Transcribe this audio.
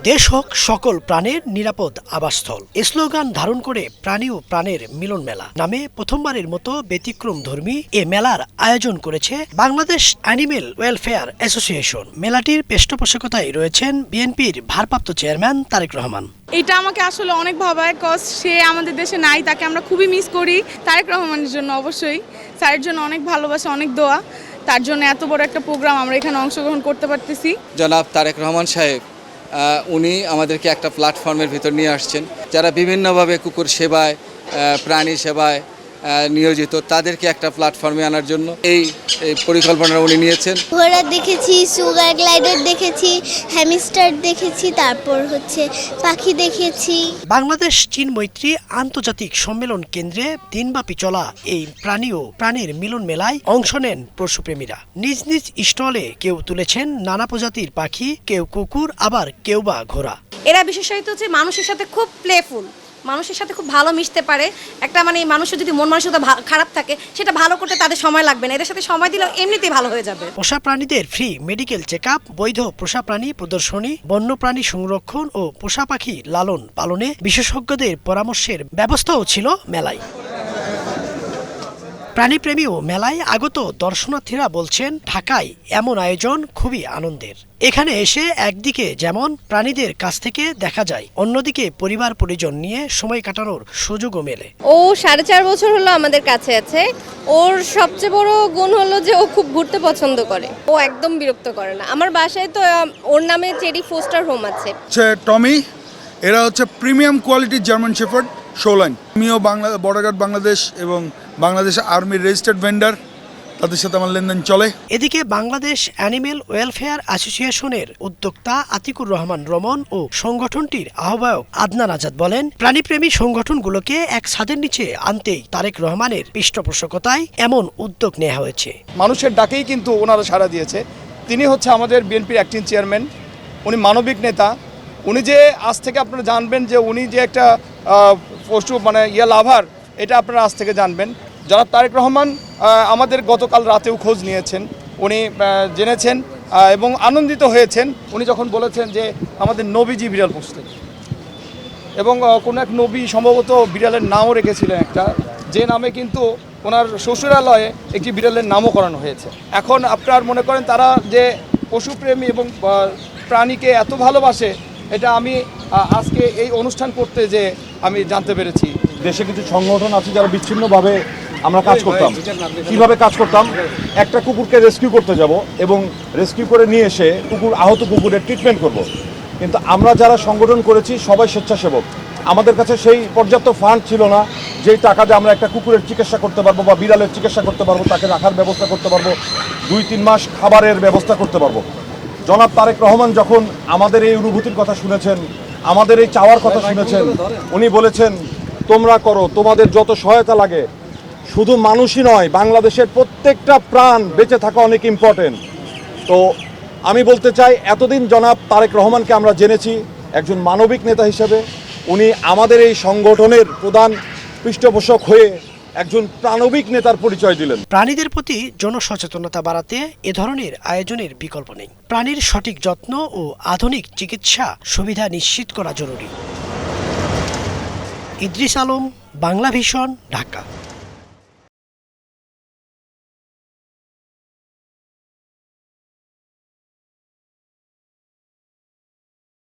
দেশ হোক সকল প্রাণের নিরাপদ আবাসস্থল স্লোগান ধারণ করে প্রাণী ও প্রাণের মিলন মেলা নামে প্রথমবারের মতো ব্যতিক্রমধর্মী এ মেলার আয়োজন করেছে বাংলাদেশ অ্যানিমেল ওয়েলফেয়ার অ্যাসোসিয়েশন। মেলাটির পৃষ্ঠপোষকতায় রয়েছেন বিএনপির ভারপ্রাপ্ত চেয়ারম্যান তারেক রহমান। এটা আমাকে আসলে অনেক ভাবায়, কজ সে আমাদের দেশে নাই, তাকে আমরা খুবই মিস করি। তারেক রহমানের জন্য অবশ্যই, স্যারের জন্য অনেক ভালোবাসা, অনেক দোয়া, তার জন্য এত বড় একটা প্রোগ্রাম আমরা এখানে অংশগ্রহণ করতে পারতেছি। জনাব তারেক রহমান সাহেব উনি আমাদেরকে একটা প্ল্যাটফর্মের ভিতর নিয়ে আসছেন, যারা বিভিন্নভাবে কুকুর সেবায়, প্রাণী সেবায় নিয়োজিত, তাদেরকে একটা প্ল্যাটফর্মে আনার জন্য এই পরিকল্পনা উনি নিয়েছেন। ঘোড়া দেখেছি, সুগার গ্লাইডার দেখেছি, হ্যামস্টার দেখেছি, তারপর পাখি দেখেছি। বাংলাদেশ চীন মৈত্রী আন্তর্জাতিক সম্মেলন কেন্দ্রে দিনব্যাপী চলা এই প্রাণী ও প্রাণীর মিলন মেলায় অংশ নেন পশুপ্রেমীরা। নিজ নিজ স্টলে কেউ তুলেছেন নানা প্রজাতির পাখি, কেউ কুকুর, আবার কেউ বা ঘোড়া। এরা বিশেষত হচ্ছে মানুষের সাথে খুব প্লেফুল, মানুষের সাথে খুব ভালো মিশতে পারে। একটা মানুষের যদি মন মানসিকতা খারাপ থাকে, সেটা ভালো করতে তাদের সময় লাগবে না, এদের সাথে সময় দিলে এমনিতেই ভালো হয়ে যাবে। পোষা প্রাণীদের ফ্রি মেডিকেল চেক আপ, বৈধ পোষা প্রাণী প্রদর্শনী, বন্যপ্রাণী সংরক্ষণ ও পোষা পাখি লালন পালনে বিশেষজ্ঞদের পরামর্শের ব্যবস্থাও ছিল মেলায়। প্রাণীপ্রেমী ও মেলায় আগত দর্শনার্থীরা বলছেন, ঢাকায় এমন আয়োজন খুবই আনন্দের। এখানে এসে একদিকে যেমন প্রাণীদের কাছ থেকে দেখা যায়, অন্যদিকে পরিবার পরিজন নিয়ে সময় কাটানোর সুযোগও মেলে। ও 4.5 বছর হলো আমাদের কাছে আছে। ওর সবচেয়ে বড় গুণ হলো যে ও খুব ঘুরতে পছন্দ করে, ও একদম বিরক্ত করে না। আমার বাসায় তো ওর নামে চেরি ফোস্টার হোম আছে। টমি, এরা হচ্ছে প্রিমিয়াম কোয়ালিটির জার্মান শেফার্ড শোলাইন। আমিও বর্ডার গার্ড বাংলাদেশ এবং বাংলাদেশ আর্মির রেজিস্টার্ড ভেন্ডার, তাদের সাথে আমার লেনদেন চলে। এদিকে বাংলাদেশ অ্যানিমেল ওয়েলফেয়ার অ্যাসোসিয়েশনের উদ্যোক্তা আতিকুর রহমান রমন ও সংগঠনটির আহ্বায়ক আদনান আজাদ বলেন, প্রাণীপ্রেমী সংগঠনগুলোকে এক ছাদের নিচে আনতেই তারেক রহমানের পৃষ্ঠপোষকতায় এমন উদ্যোগ নেওয়া হয়েছে। মানুষের ডাকেই কিন্তু ওনারা সাড়া দিয়েছে। তিনি হচ্ছে আমাদের বিএনপির অ্যাক্টিং চেয়ারম্যান, উনি মানবিক নেতা। উনি যে আজ থেকে আপনারা জানবেন যে উনি যে একটা পশু লাভার, এটা আপনারা আজ থেকে জানবেন। জনাব তারেক রহমান আমাদের গতকাল রাতেও খোঁজ নিয়েছেন, উনি জেনেছেন এবং আনন্দিত হয়েছেন। উনি যখন বলেছেন যে আমাদের নবীজি বিড়াল পুষতেন এবং কোনো এক নবী সম্ভবত বিড়ালের নামও রেখেছিলেন একটা, যে নামে কিন্তু ওনার শ্বশুরালয়ে একটি বিড়ালের নামও করানো হয়েছে। এখন আপনার মনে করেন তারা যে পশুপ্রেমী এবং প্রাণীকে এত ভালোবাসে, এটা আমি আজকে এই অনুষ্ঠান করতে যে আমি জানতে পেরেছি। দেশে কিছু সংগঠন আছে যারা বিচ্ছিন্নভাবে আমরা কাজ করতাম। কিভাবে কাজ করতাম? একটা কুকুরকে রেস্কিউ করতে যাব এবং রেস্কিউ করে নিয়ে এসে আহত কুকুরের ট্রিটমেন্ট করব। কিন্তু আমরা যারা সংগঠন করেছি সবাই স্বেচ্ছাসেবক। আমাদের কাছে সেই পর্যাপ্ত ফান্ড ছিল না যেই টাকা দিয়ে আমরা একটা কুকুরের চিকিৎসা করতে পারবো বা বিড়ালের চিকিৎসা করতে পারবো, তাকে রাখার ব্যবস্থা করতে পারবো, 2-3 মাস খাবারের ব্যবস্থা করতে পারবো। জনাব তারেক রহমান যখন আমাদের এই অনুভূতির কথা শুনেছেন, আমাদের এই চাওয়ার কথা শুনেছেন, উনি বলেছেন, তোমরা করো, তোমাদের যত সহায়তা লাগে। শুধু মানুষই নয়, বাংলাদেশের প্রত্যেকটা প্রাণ বেঁচে থাকা অনেক ইম্পর্টেন্ট। তো আমি বলতে চাই, এতদিন জনাব তারেক রহমানকে আমরা জেনেছি একজন মানবিক নেতা হিসেবে। উনি আমাদের এই সংগঠনের প্রধান পৃষ্ঠপোষক হয়ে একজন প্রাণবিক নেতার পরিচয় দিলেন। প্রাণীদের প্রতি জনসচেতনতা বাড়াতে এ ধরনের আয়োজনের বিকল্প নেই। প্রাণীর সঠিক যত্ন ও আধুনিক চিকিৎসা সুবিধা নিশ্চিত করা জরুরি। ইদ্রিস আলম, বাংলা ভিশন, ঢাকা।